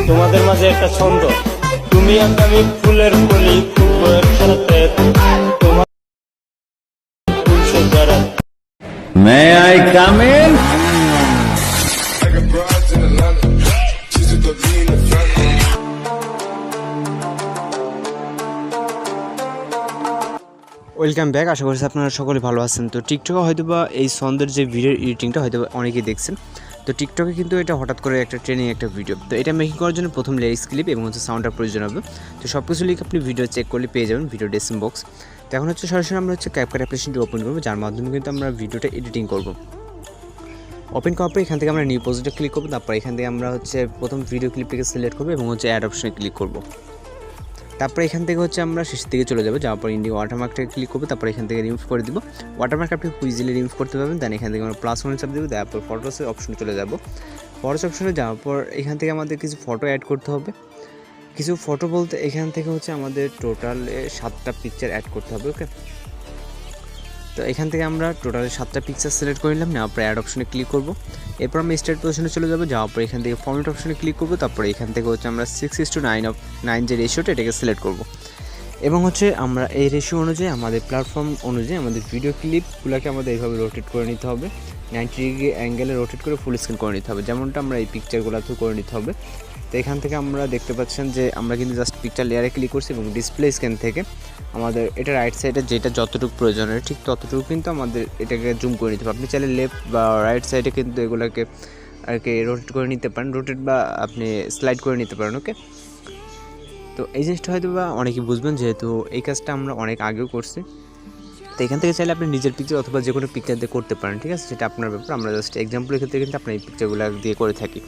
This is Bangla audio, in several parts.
তোমাদের মাঝে একটা ছন্দ, তুমি আর আমি ফুলের কলি, ফুলের সাথে তোমার ফুলছে যারা। May I come in? Welcome back. আশা করছি আপনারা সকলে ভালো আছেন। তো টিকটকে হয়তো বা এই ছন্দের যে ভিডিও এডিটিংটা হয়তো অনেকেই দেখছেন। তো টিকটকে কিন্তু এটা হঠাৎ করে একটা ট্রেনিং একটা ভিডিও। তো এটা মেকিং করার জন্য প্রথম লিরিক্স ক্লিপ এবং হচ্ছে সাউন্ডটার প্রয়োজন হবে। তো সব কিছু লিখে আপনি ভিডিও চেক করলে পেয়ে যাবেন ভিডিও ডেসক্রিপশন বক্স। তো এখন হচ্ছে সরাসরি আমরা হচ্ছে CapCut অ্যাপ্লিকেশনটি ওপেন করবো, যার মাধ্যমে কিন্তু আমরা ভিডিওটা এডিটিং করব। ওপেন করার পর এখান থেকে আমরা নিউ প্রজেক্টে ক্লিক করবো। তারপর এখান থেকে আমরা হচ্ছে প্রথম ভিডিও ক্লিপটিকে সিলেক্ট করবো এবং হচ্ছে অ্যাড অপশনে ক্লিক করবো। তারপরে এখান থেকে হচ্ছে আমরা শেষের দিকে চলে যাবো, যাওয়ার পর ইন্ডিয়া ওয়াটারমার্কটাকে ক্লিক করবো। তারপর এখান থেকে রিমুভ করে দিব। ওয়াটারমার্ক আপনি ইজিলি রিমুভ করতে পারবেন। দেন এখান থেকে আমরা প্লাস ওয়ানে চাপ দেবো, তারপর ফটোসের অপশনে চলে যাব। ফটোস অপশনে যাওয়ার পর এখান থেকে আমাদের কিছু ফটো অ্যাড করতে হবে। কিছু ফটো বলতে এখান থেকে হচ্ছে আমাদের টোটালে 7টা পিকচার অ্যাড করতে হবে। ওকে, তো এখান থেকে আমরা টোটালে 7টা পিকচার সিলেক্ট করে নিলাম। নেওয়ার পর অ্যাড অপশনে ক্লিক করবো। এরপর আমরা স্টার্ট পজিশনে চলে যাবো, যাওয়ার পর এখান থেকে ফরম্যাট অপশনে ক্লিক করবো। তারপরে এখান থেকে হচ্ছে আমরা 6:9 যে রেশিওটা এটাকে সিলেক্ট করবো এবং হচ্ছে আমরা এই রেশিও অনুযায়ী আমাদের প্ল্যাটফর্ম অনুযায়ী আমাদের ভিডিও ক্লিপগুলোকে আমাদের এইভাবে রোটেট করে নিতে হবে। 90 ডিগ্রি অ্যাঙ্গেলে রোটেট করে ফুল স্ক্রিন করে নিতে হবে, যেমনটা আমরা এই পিকচারগুলোতেও করে নিতে হবে। তো এখান থেকে আমরা দেখতে পাচ্ছেন যে আমরা কিন্তু জাস্ট পিকচার লেয়ারে ক্লিক করছি এবং ডিসপ্লে স্ক্যান থেকে আমাদের এটা রাইট সাইডে যেটা যতটুকু প্রয়োজনের ঠিক ততটুকু কিন্তু আমাদের এটাকে জুম করে নিতে হবে। আপনি চাইলে লেফট বা রাইট সাইডে কিন্তু এগুলোকে আর কি রোটেট করে নিতে পারেন, রোটেট বা আপনি স্লাইড করে নিতে পারেন। ওকে, তো এই জিনিসটা হয়তো বা অনেকেই বুঝবেন, যেহেতু এই কাজটা আমরা অনেক আগেও করছি। তো এখান থেকে চাইলে আপনি নিজের পিকচার অথবা যে কোনো পিকচার দিয়ে করতে পারেন, ঠিক আছে, সেটা আপনার ব্যাপার। আমরা জাস্ট এক্সাম্পলের ক্ষেত্রে কিন্তু আপনার এই পিকচারগুলো দিয়ে করে থাকি।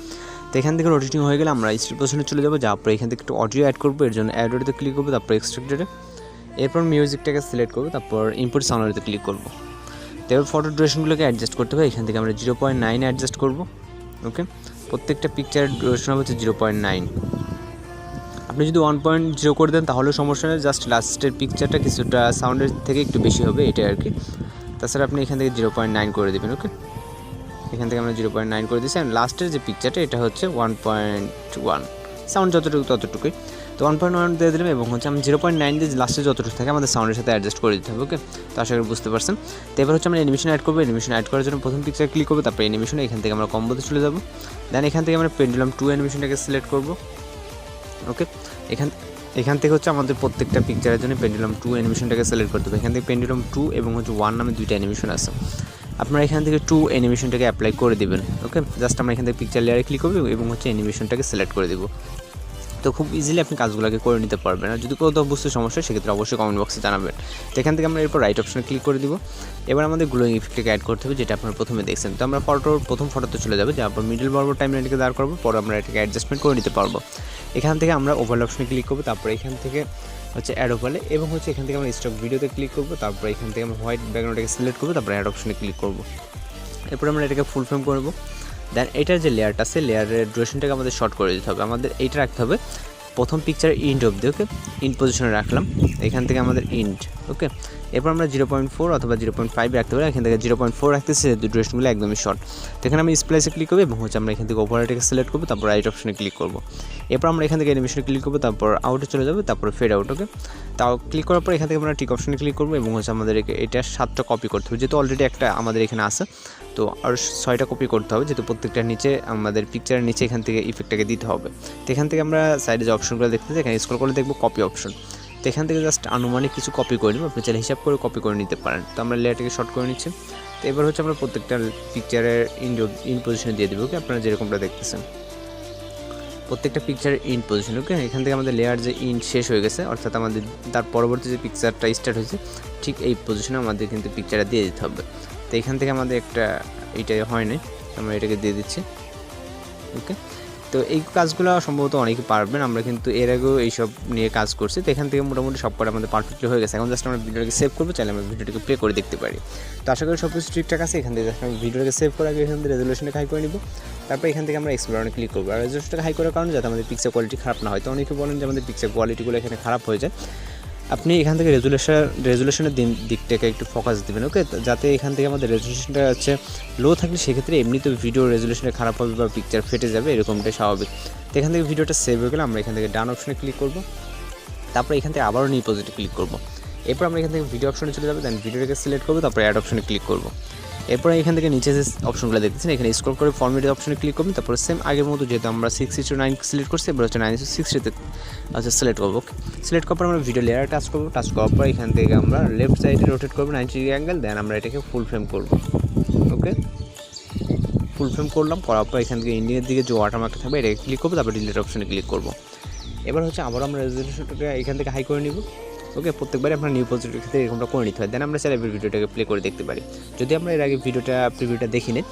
তো এখান থেকে রোটেটিং হয়ে গেলে আমরা স্টার্ট পজিশনে চলে যাবো, যাওয়ার পর এখান থেকে একটু অডিও অ্যাড করবো। এর জন্য অ্যাড অডিওতে ক্লিক করবো, তারপর এক্সট্রাক্টেডে, এরপর মিউজিকটাকে সিলেক্ট করবো, তারপর ইনপুট সাউন্ডেতে ক্লিক করবো। তো এবার ফটো ডিউরেশনগুলোকে অ্যাডজাস্ট করতে হবে। এখান থেকে আমরা 0.9 অ্যাডজাস্ট করবো। ওকে, প্রত্যেকটা পিকচারের ডিউরেশন হবে হচ্ছে 0.9। আপনি যদি 1.0 করে দেন তাহলেও সমস্যা নেই, জাস্ট লাস্টের পিকচারটা কিছুটা সাউন্ডের থেকে একটু বেশি হবে, এটাই আর কি। তাছাড়া আপনি এখান থেকে 0.9 করে দেবেন। ওকে, এখান থেকে আমরা 0.9 করে দিচ্ছি। আর লাস্টের যে পিকচারটা এটা হচ্ছে 1.1, সাউন্ড যতটুকু ততটুকুই। তো 1.1 দিয়ে দিলাম এবং হচ্ছে আমি 0.9 দিয়ে লাস্টে যতটুকু থাকে আমাদের সাউন্ডের সাথে অ্যাডজাস্ট করে দিতে হবে। ওকে, তো আশা করি বুঝতে পারছেন। তো এবার হচ্ছে আমরা অ্যানিমেশন অ্যাড করবো। অ্যানিমেশন অ্যাড করার জন্য প্রথম পিকচার ক্লিক করবো, তারপরে অ্যানিমেশন এখান থেকে আমরা কম্বোতে চলে যাবো। দেন এখান থেকে আমরা পেন্ডুলাম 2 অ্যানিমেশনটাকে সিলেক্ট করবো। ওকে, এখান থেকে হচ্ছে আমাদের প্রত্যেকটা পিকচারের জন্য পেন্ডুলাম 2 অ্যানিমেশনটাকে সিলেক্ট করতে হবে। এখান থেকে পেন্ডুলাম 2 এবং হচ্ছে 1 নামে 2টা অ্যানিমেশন আছে। আপনারা এখান থেকে 2 অ্যানিমেশনটাকে অ্যাপ্লাই করে দেবেন। ওকে, জাস্ট আমরা এখান থেকে পিকচার লেয়ারে ক্লিক করবো এবং হচ্ছে অ্যানিমেশনটাকে সিলেক্ট করে দেবো। তো খুব ইজিলি আপনি কাজগুলোকে করে নিতে পারবেন। আর যদি কোথাও বুঝতে সমস্যা সেক্ষেত্রে অবশ্যই কমেন্ট বক্সে জানাবেন। তো এখান থেকে আমরা এরপর রাইট অপশনে ক্লিক করে দিব। এবার আমাদের গ্লোয়িং ইফেক্টটাকে অ্যাড করতে হবে, যেটা আপনারা প্রথমে দেখছেন। তো আমরা প্রথম ফটোতে চলে যাবে, যাওয়ার পর মিডল বরাবর টাইমলাইনটাকে দাঁড় করবো, পরে আমরা এটাকে অ্যাডজাস্টমেন্ট করে নিতে পারবো। এখান থেকে আমরা ওভারলে অপশনে ক্লিক করবো, তারপর এখান থেকে হচ্ছে অ্যাড ওভারলে এবং হচ্ছে এখান থেকে আমরা স্টক ভিডিওতে ক্লিক করবো, তারপর এখান থেকে আমরা হোয়াইট ব্যাকগ্রাউন্ডটাকে সিলেক্ট করবো, তারপর অ্যাড অপশনে ক্লিক করবো। এরপর আমরা এটাকে ফুল ফ্রেম করবো। দেন এটার যে লেয়ারটা আছে লেয়ারের ডিউরেশনটাকে আমাদের শর্ট করে দিতে হবে। আমাদের এইটা রাখতে হবে প্রথম পিকচার ইন্ড অবধি। ওকে, ইন্ড পজিশনে রাখলাম, এখান থেকে আমাদের ইন্ড। ওকে, এরপর আমরা 0.4 অথবা 0.5 রাখতে পারি। এখান থেকে 0.4 রাখতেছি, ডিউরেশনগুলো একদমই শর্ট। তো এখানে আমি স্প্লাইসে ক্লিক করবো এবং হচ্ছে আমরা এখান থেকে ওভারটাকে সিলেক্ট করবো, তারপর রাইট অপশনে ক্লিক করবো। এরপর আমরা এখান থেকে অ্যানিমেশনে ক্লিক করবো, তারপর আউটে চলে যাবো, তারপর ফেড আউট। ওকে, তাও ক্লিক করার পর এখান থেকে আমরা টিক অপশনে ক্লিক করবো এবং হচ্ছে আমাদের এটা 7টা কপি করতে হবে, যেহেতু অলরেডি একটা আমাদের এখানে আছে। তো আর 6টা কপি করতে হবে, যেহেতু প্রত্যেকটার নিচে আমাদের পিকচারের নিচে এখান থেকে ইফেক্টটাকে দিতে হবে। তো এখান থেকে আমরা সাইডে যে অপশনগুলো দেখতে পাচ্ছি, এখানে স্ক্রল করে দেখবো কপি অপশন। তো এখান থেকে জাস্ট আনুমানিক কিছু কপি করে নিব, আপনি চাইলে হিসাব করে কপি করে নিতে পারেন। তো আমরা লেয়ারটাকে শর্ট করে নিচ্ছি। তো এবার হচ্ছে আমরা প্রত্যেকটা পিকচারের ইন পজিশনে দিয়ে দেবো। ওকে, আপনারা যেরকমটা দেখতেছেন প্রত্যেকটা পিকচারের ইন পজিশন। ওকে, এখান থেকে আমাদের লেয়ার যে ইন শেষ হয়ে গেছে, অর্থাৎ আমাদের তার পরবর্তী যে পিকচারটা স্টার্ট হয়েছে ঠিক এই পজিশনে আমাদের কিন্তু পিকচারটা দিয়ে দিতে হবে। তো এখান থেকে আমাদের একটা এইটা হয় না, আমরা এটাকে দিয়ে দিচ্ছি। ওকে, তো এই কাজগুলো সম্ভবত অনেকে পারবেন, আমরা কিন্তু এর আগেও এইসব নিয়ে কাজ করছি। তো এখান থেকে মোটামুটি সব কটা আমাদের পারফেক্টলি হয়ে গেছে। এখন জাস্ট আমরা ভিডিওটাকে সেভ করবো, চাইলে আমরা ভিডিওটাকে প্লে করে দেখতে পারি। তো আশা করি সব কিছু ঠিকঠাক আছে। এখান থেকে জাস্ট আমরা ভিডিওটাকে সেভ করে আগে এখান থেকে রেজলিউশনটাকে হাই করে নিব, তারপর এখান থেকে আমরা এক্সপ্লোরে ক্লিক করবো। আর রেজলিউশনটাকে হাই করার কারণে যাতে আমাদের পিকচার কোয়ালিটি খারাপ না হয়। তো অনেকে বলেন যে আমাদের পিকচার কোয়ালিটিগুলো এখানে খারাপ হয়ে যায়, আপনি এখান থেকে রেজুলেশনের দিকটাকে একটু ফোকাস দেবেন, ওকে, যাতে এখান থেকে আমাদের রেজুলেশনটা হচ্ছে লো থাকলে সেক্ষেত্রে এমনিতে ভিডিও রেজুলেশনটা খারাপ হবে বা পিকচার ফেটে যাবে, এরকমটাই স্বাভাবিক। তো এখান থেকে ভিডিওটা সেভ হয়ে গেলে আমরা এখান থেকে ডান অপশনে ক্লিক করব, তারপর এখান থেকে আবারও নিউ প্রজেক্টে ক্লিক করব। এরপর আমরা এখান থেকে ভিডিও অপশনে চলে যাবো, দেন ভিডিওটাকে সিলেক্ট করবো, তারপর অ্যাড অপশনে ক্লিক করবো। এরপর এখান থেকে নিচে যে অপশনগুলো দেখতেছেন এখানে স্ক্রল করে ফরম্যাটের অপশনে ক্লিক করবেন, তারপর সেম আগের মতো যেহেতু আমরা 6:9 সিলেক্ট করছি, এবার হচ্ছে 9:60 আচ্ছা সিলেক্ট করবো। সিলেক্ট করার পর আমরা ভিডিও লেয়ার টাচ করবো, টাচ করার পর এখান থেকে আমরা লেফট সাইডে রোটেট করবো 90 ডিগ্রি অ্যাঙ্গেল, দেন আমরা এটাকে ফুল ফ্রেম করবো, ওকে। ফুল ফ্রেম করলাম, করার পর এখান থেকে ইন্ডিয়ার দিকে যে ওয়াটারমার্কটা থাকবে এটাকে ক্লিক করবো, তারপর ডিলিট অপশনে ক্লিক করবো। এবার হচ্ছে আবার আমরা রেজুলেশনটাকে এখান থেকে হাই করে নিব, ওকে। প্রত্যেকবারে আমরা নিউ প্রজেক্টের ক্ষেত্রে এরকমটা করে নিতে হয়, দেন আমরা চাইলে ভিডিওটাকে প্লে করে দেখতে পারি। যদি আমরা এর আগে প্রিভিউটা দেখি নিই,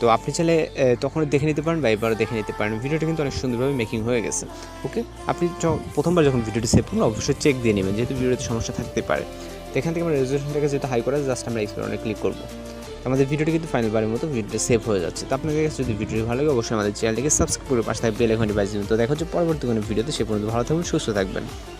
তো আপনি চাইলে তখন দেখে নিতে পারেন বা এবারও দেখে নিতে পারেন। ভিডিওটা কিন্তু অনেক সুন্দরভাবে মেকিং হয়ে গেছে, ওকে। আপনি প্রথমবার যখন ভিডিওটি সেভ করুন অবশ্যই চেক দিয়ে নেবেন, যেহেতু ভিডিওতে সমস্যা থাকতে পারে। তো এখান থেকে আমরা রেজুলেশনটাকে যেহেতু হাই করা জাস্ট আমরা এক্সপ্লোরে ক্লিক করবো, আমাদের ভিডিওটি কিন্তু ফাইনাল বারের মতো ভিডিওটা সেভ হয়ে যাচ্ছে। তো আপনাদের কাছে যদি ভিডিওটি ভালো লাগে অবশ্যই আমাদের চ্যানেলটিকে সাবস্ক্রাইব করে পাশে থাকবে বেল আইকনটি বাজিয়ে দিন। তো দেখা হচ্ছে পরবর্তী কোনো ভিডিওতে, সে পর্যন্ত ভালো থাকবেন, সুস্থ থাকবেন।